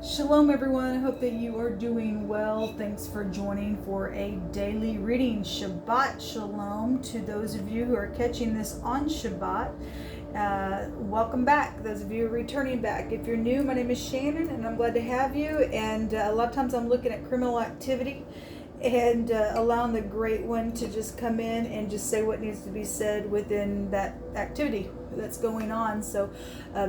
Shalom everyone, I hope that you are doing well. Thanks for joining for a daily reading. Shabbat Shalom to those of you who are catching this on Shabbat. Welcome back, those of you who are returning back. If you're new, my name is Shannon and I'm glad to have you. And a lot of times I'm looking at criminal activity and allowing the great one to just come in and just say what needs to be said within that activity that's going on. So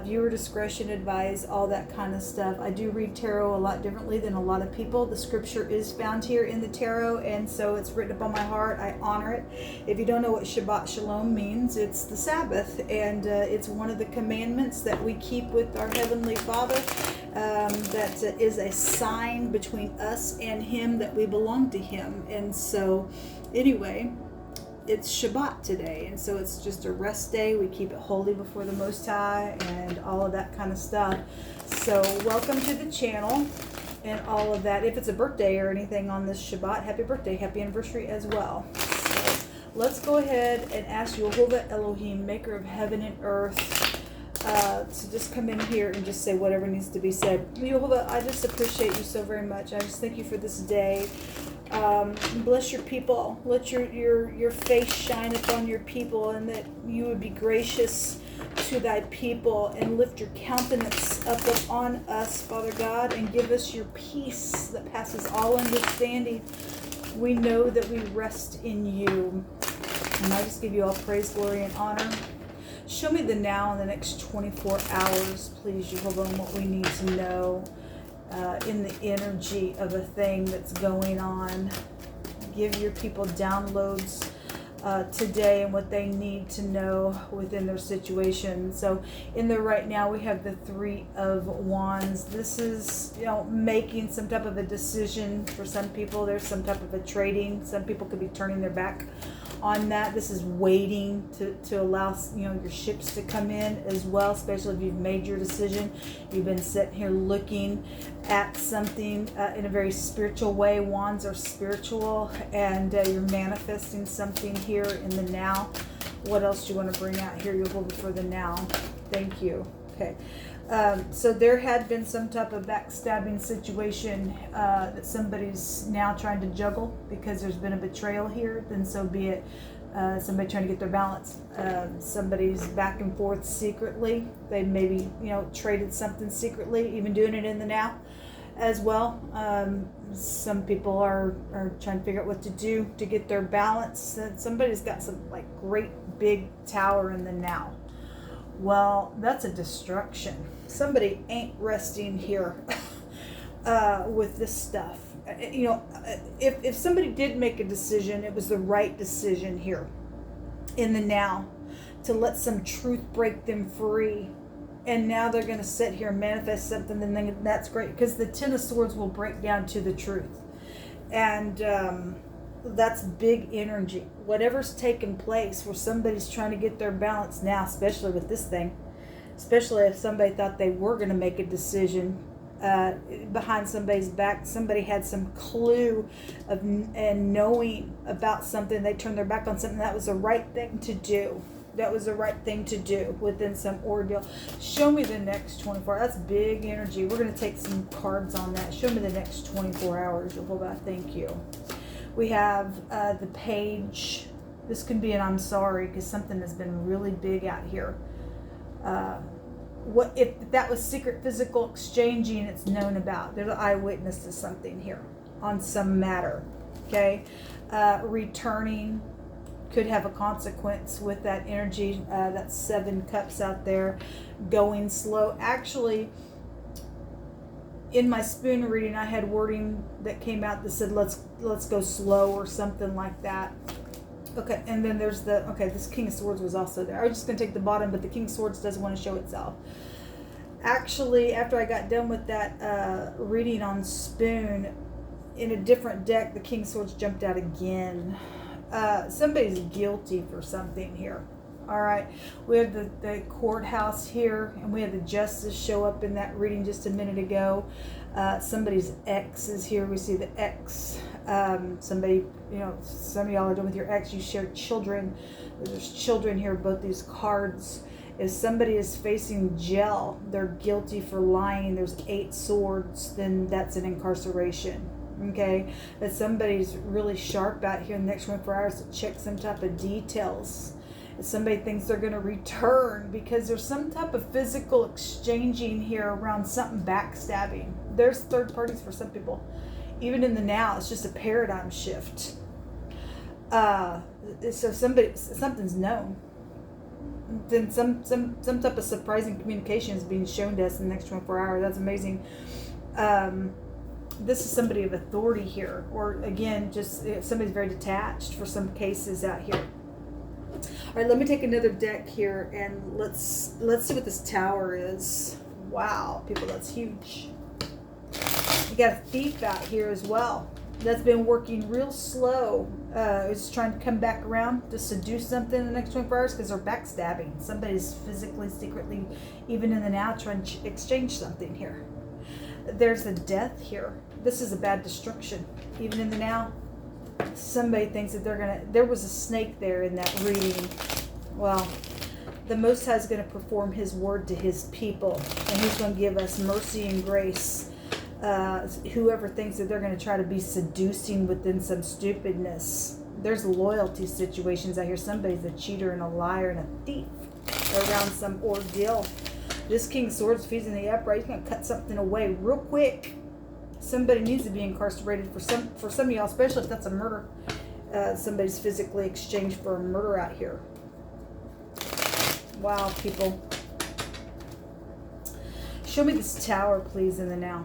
viewer discretion advised, all that kind of stuff. I do read tarot a lot differently than a lot of people. The scripture is found here in the tarot, and so it's written upon my heart. I honor it. If you don't know what Shabbat Shalom means, it's the Sabbath, and it's one of the commandments that we keep with our Heavenly Father. That is a sign between us and Him that we belong to Him. And so anyway, it's Shabbat today, and so it's just a rest day. We keep it holy before the Most High and all of that kind of stuff. So welcome to the channel and all of that. If it's a birthday or anything on this Shabbat, happy birthday, happy anniversary as well. So let's go ahead and ask Yehovah Elohim, maker of heaven and earth, to just come in here and just say whatever needs to be said. Yehovah, I just appreciate you so very much. I just thank you for this day. Bless your people. Let your face shine upon your people, and that you would be gracious to thy people and lift your countenance up upon us, Father God, and give us your peace that passes all understanding. We know that we rest in you, and I just give you all praise, glory, and honor. Show me the now in the next 24 hours, please, Jehovah, and what we need to know in the energy of a thing that's going on. Give your people downloads today and what they need to know within their situation. So in there right now we have the Three of Wands. This is, making some type of a decision for some people. There's some type of a trading. Some people could be turning their back on that. This is waiting to allow your ships to come in as well, especially if you've made your decision. You've been sitting here looking at something in a very spiritual way. Wands are spiritual, and you're manifesting something here in the now. What else do you want to bring out here? You'll hold it for the now. Thank you. Okay. So there had been some type of backstabbing situation that somebody's now trying to juggle because there's been a betrayal here. Then so be it. Somebody trying to get their balance. Somebody's back and forth secretly. They maybe traded something secretly, even doing it in the now as well. Some people are trying to figure out what to do to get their balance. Somebody's got some great big tower in the now. Well, that's a destruction. Somebody ain't resting here with this stuff. If somebody did make a decision, it was the right decision here in the now to let some truth break them free. And now they're going to sit here and manifest something, and then that's great, because the Ten of Swords will break down to the truth. And that's big energy. Whatever's taking place where somebody's trying to get their balance now, especially with this thing, especially if somebody thought they were going to make a decision behind somebody's back, somebody had some clue of and knowing about something, they turned their back on something. That was the right thing to do. That was the right thing to do within some ordeal. Show me the next 24 hours. That's big energy. We're going to take some cards on that. Show me the next 24 hours. Jehovah, thank you. We have the Page. This could be an I'm sorry, because something has been really big out here. What if that was secret physical exchanging? It's known about. There's an eyewitness to something here on some matter. Okay, returning could have a consequence with that energy. That's 7 cups out there. Going slow. Actually, in my spoon reading, I had wording that came out that said, let's go slow, or something like that. Okay, and then there's this King of Swords was also there. I was just going to take the bottom, but the King of Swords doesn't want to show itself. Actually, after I got done with that reading on spoon, in a different deck, the King of Swords jumped out again. Somebody's guilty for something here. All right, we have the courthouse here, and we have the justice show up in that reading just a minute ago. Somebody's ex is here. We see the ex. Somebody, some of y'all are done with your ex. You share children. There's children here, both these cards. If somebody is facing jail, they're guilty for lying, there's 8 swords, then that's an incarceration. Okay, that somebody's really sharp out here in the next 24 hours to check some type of details. If somebody thinks they're going to return because there's some type of physical exchanging here around something backstabbing. There's third parties for some people. Even in the now, it's just a paradigm shift. So something's known. Then some type of surprising communication is being shown to us in the next 24 hours. That's amazing. This is somebody of authority here, or again, just somebody's very detached for some cases out here. All right, let me take another deck here and let's see what this tower is. Wow, people, that's huge. You got a thief out here as well. That's been working real slow. Is trying to come back around to seduce something in the next 24 hours because they're backstabbing. Somebody's physically, secretly, even in the now, trying to exchange something here. There's a death here. This is a bad destruction. Even in the now, somebody thinks that there was a snake there in that reading. Well, the Most High is going to perform his word to his people, and he's going to give us mercy and grace. Whoever thinks that they're going to try to be seducing within some stupidness. There's loyalty situations out here. Somebody's a cheater and a liar and a thief around some ordeal. This King of Swords, if he's in the upright, he's going to cut something away real quick. Somebody needs to be incarcerated for some of y'all, especially if that's a murder. Somebody's physically exchanged for a murder out here. Wow, people. Show me this tower, please, in the now.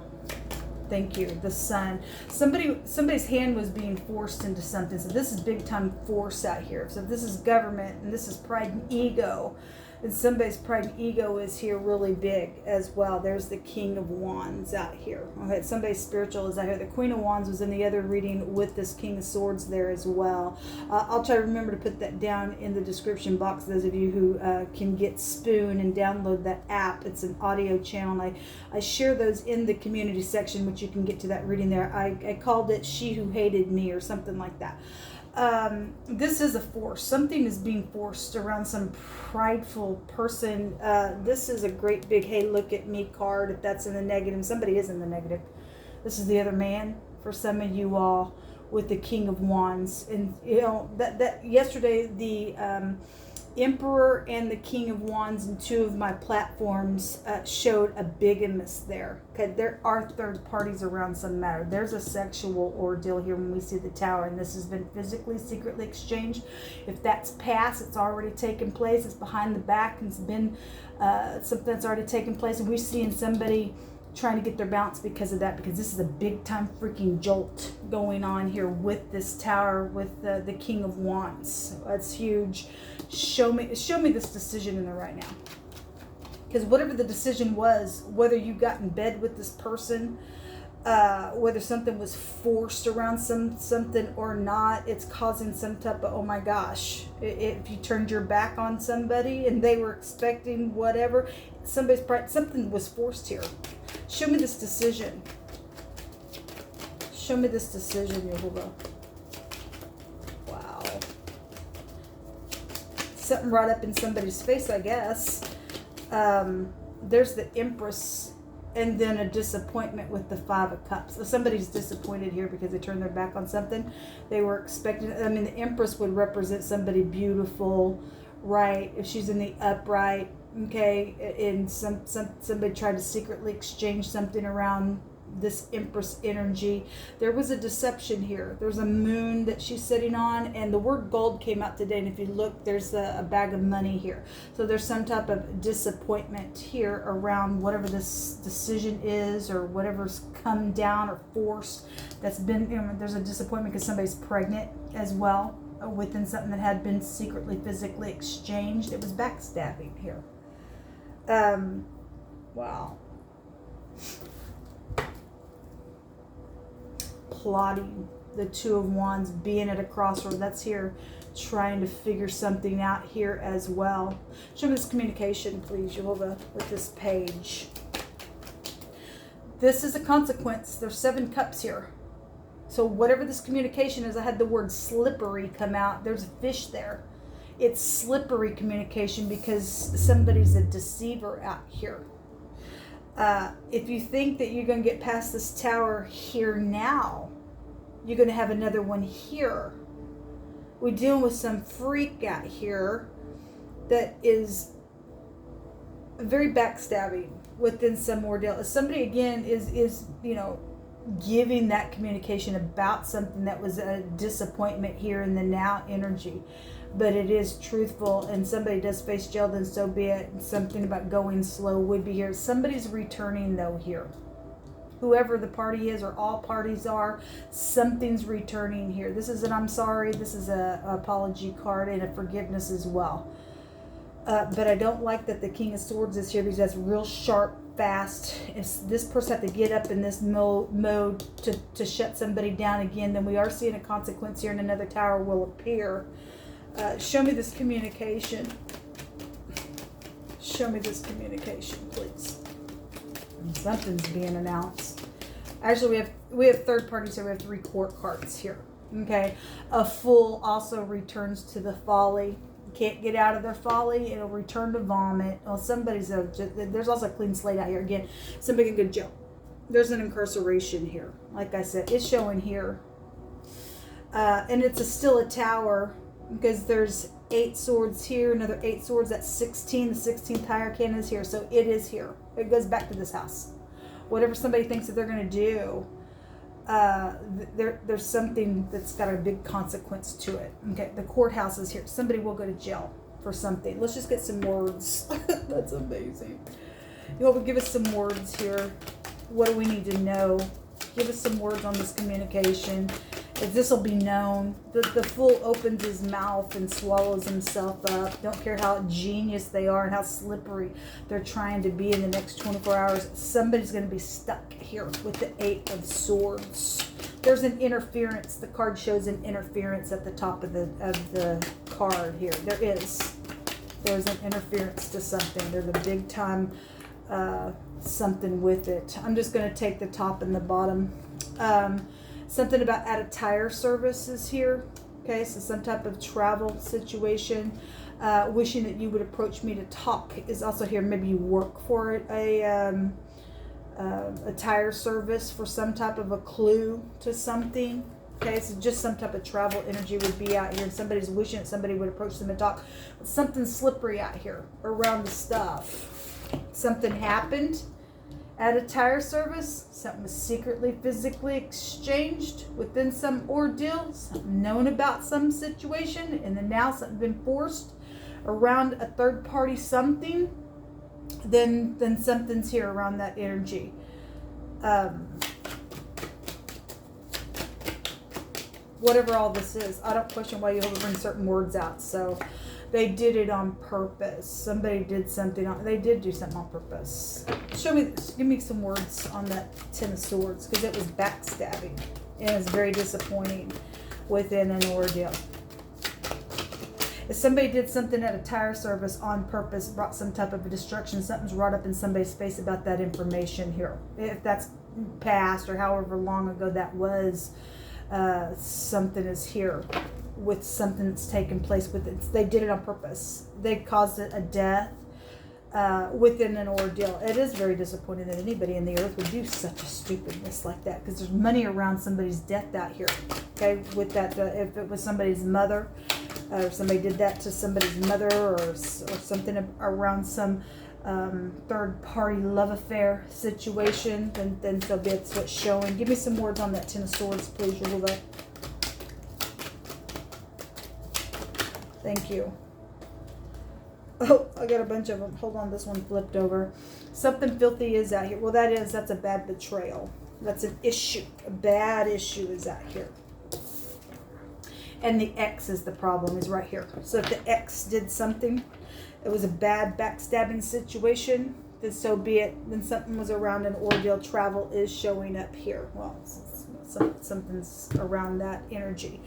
Thank you. The sun. Somebody's hand was being forced into something. So this is big time force out here. So this is government, and this is pride and ego. And somebody's pride and ego is here really big as well. There's the King of Wands out here. Okay, somebody's spiritual is out here. The Queen of Wands was in the other reading with this King of Swords there as well. I'll try to remember to put that down in the description box. Those of you who can get Spoon and download that app. It's an audio channel. And I share those in the community section, which you can get to that reading there. I called it She Who Hated Me or something like that. This is a force. Something is being forced around some prideful person. This is a great big, hey, look at me card. If that's in the negative, somebody is in the negative. This is the other man for some of you all with the King of Wands. And, you know, that yesterday, the Emperor and the King of Wands and 2 of my platforms showed a bigamous there. Okay, there are third parties around some matter. There's a sexual ordeal here when we see the tower, and this has been physically, secretly exchanged. If that's past, it's already taken place. It's behind the back, and it's been something that's already taken place, and we're seeing somebody trying to get their balance because of that, because this is a big time freaking jolt going on here with this tower with the King of Wands. That's huge. Show me this decision in there right now, because whatever the decision was, whether you got in bed with this person, whether something was forced around something or not, it's causing some type of, oh my gosh, if you turned your back on somebody and they were expecting whatever, something was forced here. Show me this decision. Show me this decision, Yehovah. Wow. Something right up in somebody's face, I guess. There's the Empress, and then a disappointment with the 5 of Cups. So somebody's disappointed here because they turned their back on something they were expecting. I mean, the Empress would represent somebody beautiful, right? If she's in the upright, okay, and somebody tried to secretly exchange something around this Empress energy. There was a deception here. There's a moon that she's sitting on, and the word gold came out today, and if you look, there's a bag of money here. So there's some type of disappointment here around whatever this decision is, or whatever's come down or forced. That's been, you know, there's a disappointment because somebody's pregnant as well within something that had been secretly physically exchanged. It was backstabbing here. Wow. Plotting, the 2 of Wands, being at a crossroad. That's here, trying to figure something out here as well. Show me this communication, please, Yehovah, with this page. This is a consequence. There's 7 cups here. So whatever this communication is, I had the word slippery come out. There's a fish there. It's slippery communication because somebody's a deceiver out here. If you think that you're going to get past this tower here now, you're going to have another one here. We're dealing with some freak out here that is very backstabbing within some ordeal. Somebody again is giving that communication about something that was a disappointment here in the now energy, but it is truthful, and somebody does face jail, then so be it. Something about going slow would be here. Somebody's returning though here. Whoever the party is, or all parties are, something's returning here. This is an I'm sorry, this is a apology card and a forgiveness as well. But I don't like that the King of Swords is here, because that's real sharp, fast. If this person have to get up in this mode to shut somebody down again, then we are seeing a consequence here, and another tower will appear. Show me this communication. Show me this communication, please. Something's being announced. Actually, we have third parties here. We have 3 court cards here. Okay, a fool also returns to the folly. Can't get out of their folly. It'll return to vomit. Well, there's also a clean slate out here. Again, somebody can go to jail. There's an incarceration here. Like I said, it's showing here, and it's still a tower, because there's 8 swords here, another 8 swords. That's 16. The 16th hurricane is here, so it is here. It goes back to this house. Whatever somebody thinks that they're going to do, there's something that's got a big consequence to it. Okay, the courthouse is here. Somebody will go to jail for something. Let's just get some words. That's amazing. You will give us some words here. What do we need to know? Give us some words on this communication. If this will be known. The fool opens his mouth and swallows himself up. Don't care how genius they are and how slippery they're trying to be in the next 24 hours. Somebody's going to be stuck here with the 8 of Swords. There's an interference. The card shows an interference at the top of the card here. There's an interference to something. There's a big time something with it. I'm just going to take the top and the bottom. Something about at a tire service is here. Okay, so some type of travel situation. Wishing that you would approach me to talk is also here. Maybe you work for it, a tire service for some type of a clue to something. Okay, so just some type of travel energy would be out here, and somebody's wishing that somebody would approach them and talk. But something slippery out here around the stuff. Something happened at a tire service. Something was secretly, physically exchanged within some ordeal. Something known about some situation, and then now something been forced around a third party something. Then something's here around that energy. Whatever all this is, I don't question why you bring certain words out. So they did it on purpose. Somebody did something they did do something on purpose. Show me this. Give me some words on that 10 of Swords, because it was backstabbing and it's very disappointing within an ordeal. If somebody did something at a tire service on purpose, brought some type of a destruction, something's right up in somebody's face about that information here. If that's past or however long ago that was, something is here with something that's taken place with it. They did it on purpose. They caused it a death within an ordeal. It is very disappointing that anybody in the earth would do such a stupidness like that, because there's money around somebody's death out here. Okay, with that, if it was somebody's mother, or somebody did that to somebody's mother, or something around some third party love affair situation, then so be it's what's showing. Give me some words on that 10 of Swords, please. Roll that. Thank you. Oh, I got a bunch of them. Hold on, this one flipped over. Something filthy is out here. Well, that's a bad betrayal. That's an issue. A bad issue is out here. And the X is the problem, is right here. So if the X did something, it was a bad backstabbing situation, then so be it. Then something was around an ordeal. Travel is showing up here. Well, something's around that energy.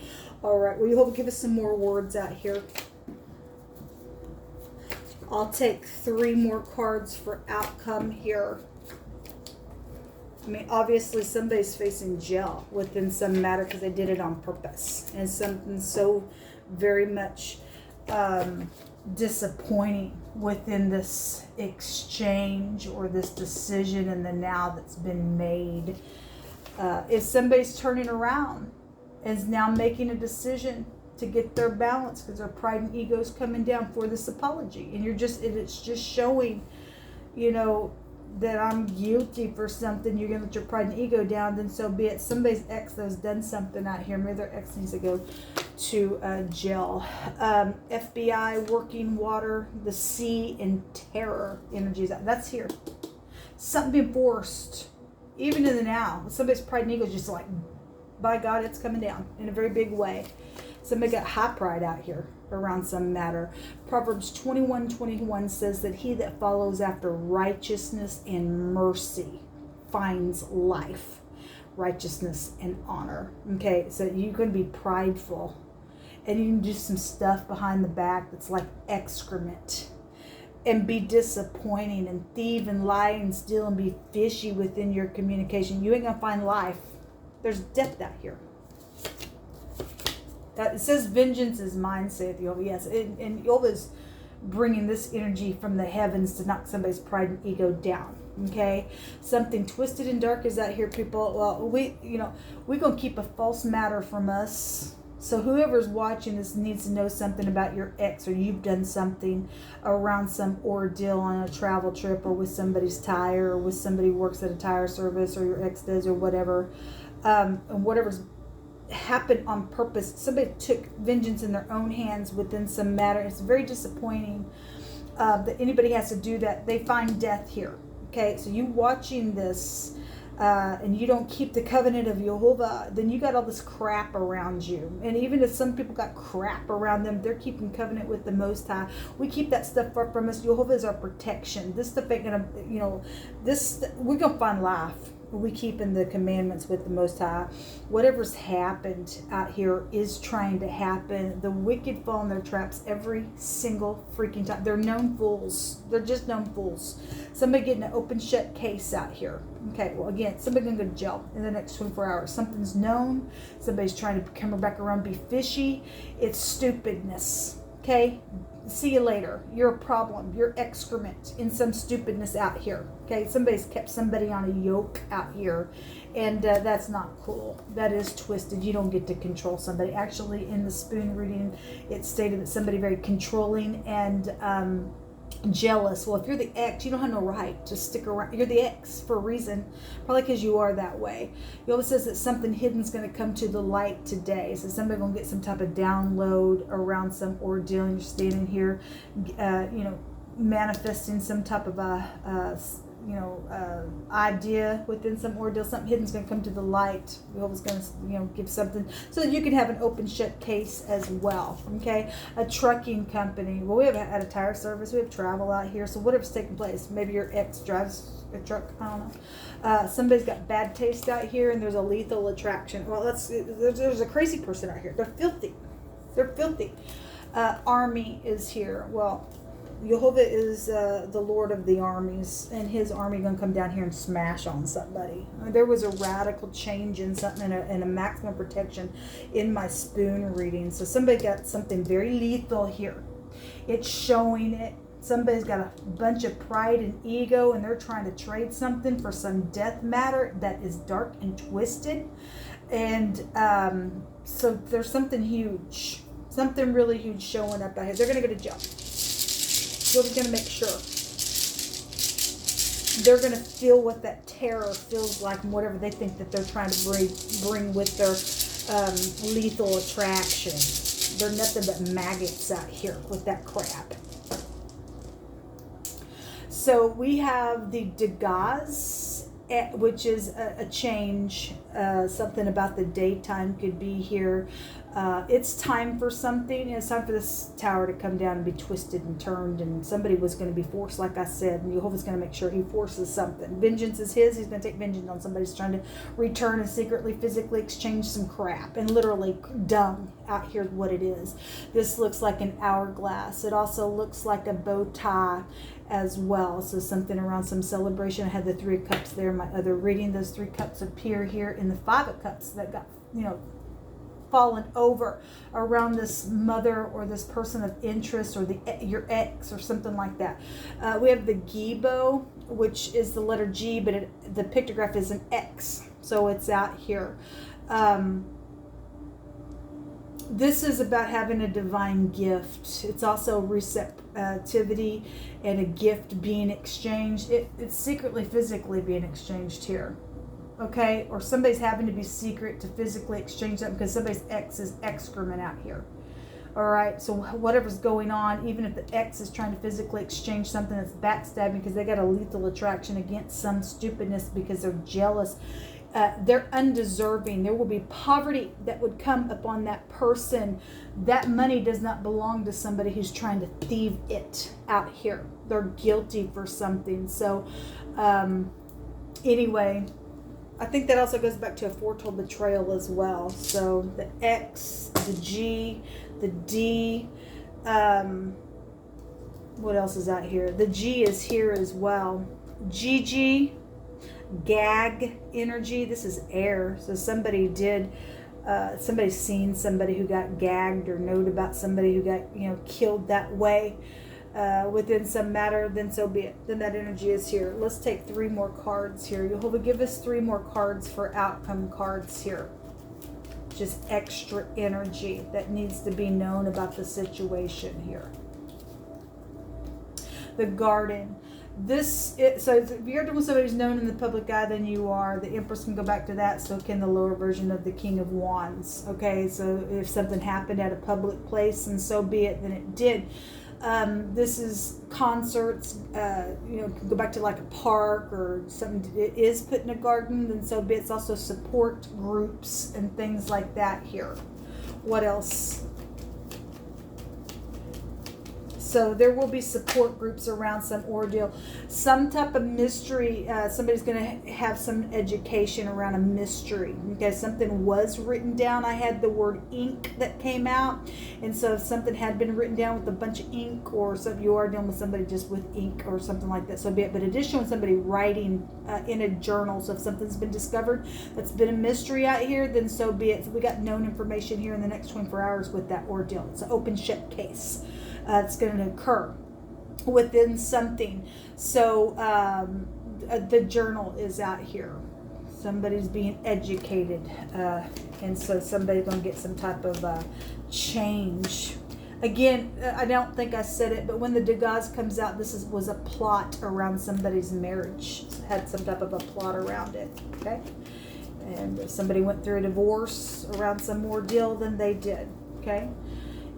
All right, well, you hope to give us some more words out here. I'll take 3 more cards for outcome here. I mean, obviously somebody's facing jail within some matter because they did it on purpose. And something so very much disappointing within this exchange or this decision in the now that's been made. If somebody's turning around, is now making a decision to get their balance because their pride and ego is coming down for this apology, and it's just showing, that I'm guilty for something. You're gonna let your pride and ego down, then so be it. Somebody's ex that's done something out here. Maybe their ex needs to go to jail. FBI, working water, the sea, and terror energies. That's here. Something being forced, even in the now. Somebody's pride and ego is just like, by God, it's coming down in a very big way. Somebody got high pride out here around some matter. Proverbs 21:21 says that he that follows after righteousness and mercy finds life, righteousness, and honor. Okay, so you can be prideful and you can do some stuff behind the back that's like excrement and be disappointing and thieve and lie and steal and be fishy within your communication. You ain't gonna find life. There's depth out here. It says vengeance is mine, saith Jehovah. Yes, and Jehovah's bringing this energy from the heavens to knock somebody's pride and ego down. Okay, something twisted and dark is out here, people. Well, we're gonna keep a false matter from us. So whoever's watching this needs to know something about your ex, or you've done something around some ordeal on a travel trip, or with somebody's tire, or with somebody who works at a tire service, or your ex does, or whatever, and whatever's happened on purpose. Somebody took vengeance in their own hands within some matter. It's very disappointing that anybody has to do that. They find death here. Okay, so you watching this and you don't keep the covenant of Jehovah, then you got all this crap around you. And even if some people got crap around them, they're keeping covenant with the Most High. We keep that stuff far from us. Jehovah is our protection. This stuff ain't gonna, we're gonna find life. We keep in the commandments with the Most High. Whatever's happened out here is trying to happen. The wicked fall in their traps every single freaking time. They're known fools. They're just known fools. Somebody getting an open shut case out here. Okay, well, again, somebody gonna go to jail in the next 24 hours. Something's known. Somebody's trying to come back around, be fishy. It's stupidness. Okay? See you later. You're a problem. You're excrement in some stupidness out here. Okay, somebody's kept somebody on a yoke out here, and that's not cool. That is twisted. You don't get to control somebody. Actually, in the spoon reading, it stated that somebody very controlling and jealous. Well, if you're the ex, you don't have no right to stick around. You're the ex for a reason, probably because you are that way. He always says that something hidden is going to come to the light today. So somebody going to get some type of download around some ordeal, and you're standing here, manifesting some type of idea within some ordeal. Something hidden is going to come to the light. We're always going to, give something so that you can have an open shut case as well. Okay, a trucking company. Well, we have at a tire service. We have travel out here. So whatever's taking place, maybe your ex drives a truck. I don't know. Somebody's got bad taste out here, and there's a lethal attraction. Well, there's a crazy person out here. They're filthy. They're filthy. Army is here. Well, Jehovah is the Lord of the armies, and his army going to come down here and smash on somebody. There was a radical change in something and a maximum protection in my spoon reading. So somebody got something very lethal here. It's showing it. Somebody's got a bunch of pride and ego, and they're trying to trade something for some death matter that is dark and twisted. And so there's something huge, something really huge showing up out here. They're going to go to jail. So we're going to make sure they're going to feel what that terror feels like, and whatever they think that they're trying to bring with their lethal attraction. They're nothing but maggots out here with that crap. So we have the Dagaz, which is a change. Something about the daytime could be here. It's time for something. It's time for this tower to come down and be twisted and turned, and somebody was going to be forced, like I said, and Jehovah's going to make sure he forces something. Vengeance is his. He's going to take vengeance on somebody who's trying to return and secretly, physically exchange some crap, and literally dung out here is what it is. This looks like an hourglass. It also looks like a bow tie as well. So something around some celebration. I had the 3 of Cups there in my other reading. Those 3 cups appear here in the 5 of Cups that got, fallen over around this mother or this person of interest or your ex or something like that. We have the Gibo, which is the letter G, but the pictograph is an X, so it's out here. This is about having a divine gift. It's also receptivity and a gift being exchanged. It's secretly, physically being exchanged here. Okay? Or somebody's having to be secret to physically exchange something because somebody's ex is excrement out here. Alright? So whatever's going on, even if the ex is trying to physically exchange something that's backstabbing because they got a lethal attraction against some stupidness because they're jealous. They're undeserving. There will be poverty that would come upon that person. That money does not belong to somebody who's trying to thieve it out here. They're guilty for something. So anyway, I think that also goes back to a foretold betrayal as well. So the X, the G, the D, what else is out here? The G is here as well. GG, gag energy. This is air. So somebody's seen somebody who got gagged or knowed about somebody who got, killed that way within some matter, then so be it. Then that energy is here. Let's take 3 more cards here. Jehovah, give us 3 more cards for outcome cards here. Just extra energy that needs to be known about the situation here. The Garden. So if you're dealing with somebody who's known in the public eye, then you are. The Empress can go back to that. So can the lower version of the King of Wands. Okay, so if something happened at a public place, and so be it, then it did. This is concerts. Can go back to like a park or something. It is put in a garden, then so be it. It's also support groups and things like that here. What else? So there will be support groups around some ordeal, some type of mystery. Somebody's going to have some education around a mystery. Okay, something was written down. I had the word ink that came out. And so if something had been written down with a bunch of ink, or so if you are dealing with somebody just with ink or something like that, so be it. But additionally, somebody writing in a journal. So if something's been discovered that's been a mystery out here, then so be it. So we got known information here in the next 24 hours with that ordeal. It's an open shut case. It's going to occur within something. So the journal is out here. Somebody's being educated. And so somebody's going to get some type of change. Again, I don't think I said it, but when the Degas comes out, this was a plot around somebody's marriage. It had some type of a plot around it. Okay? And if somebody went through a divorce around some ordeal, then they did. Okay?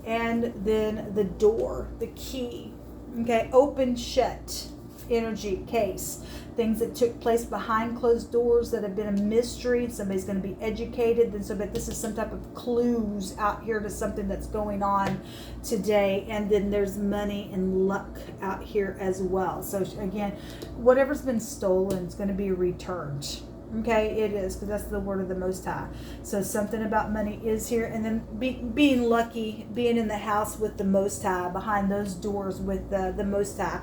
And then the door, the key, okay, open, shut, energy, case, things that took place behind closed doors that have been a mystery. Somebody's going to be educated. Then so, but this is some type of clues out here to something that's going on today. And then there's money and luck out here as well. So again, whatever's been stolen is going to be returned. Okay, it is, because that's the word of the Most High. So something about money is here. And then being lucky, being in the house with the Most High, behind those doors with the Most High.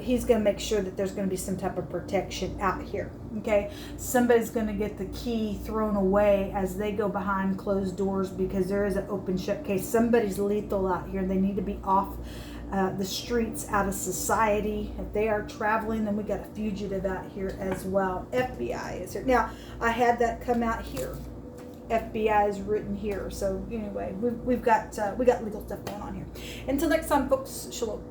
He's going to make sure that there's going to be some type of protection out here. Okay, somebody's going to get the key thrown away as they go behind closed doors because there is an open shut case. Somebody's lethal out here. They need to be off the streets, out of society. If they are traveling, then we got a fugitive out here as well. FBI is here. Now, I had that come out here. FBI is written here. So anyway, we got legal stuff going on here. Until next time, folks. Shalom.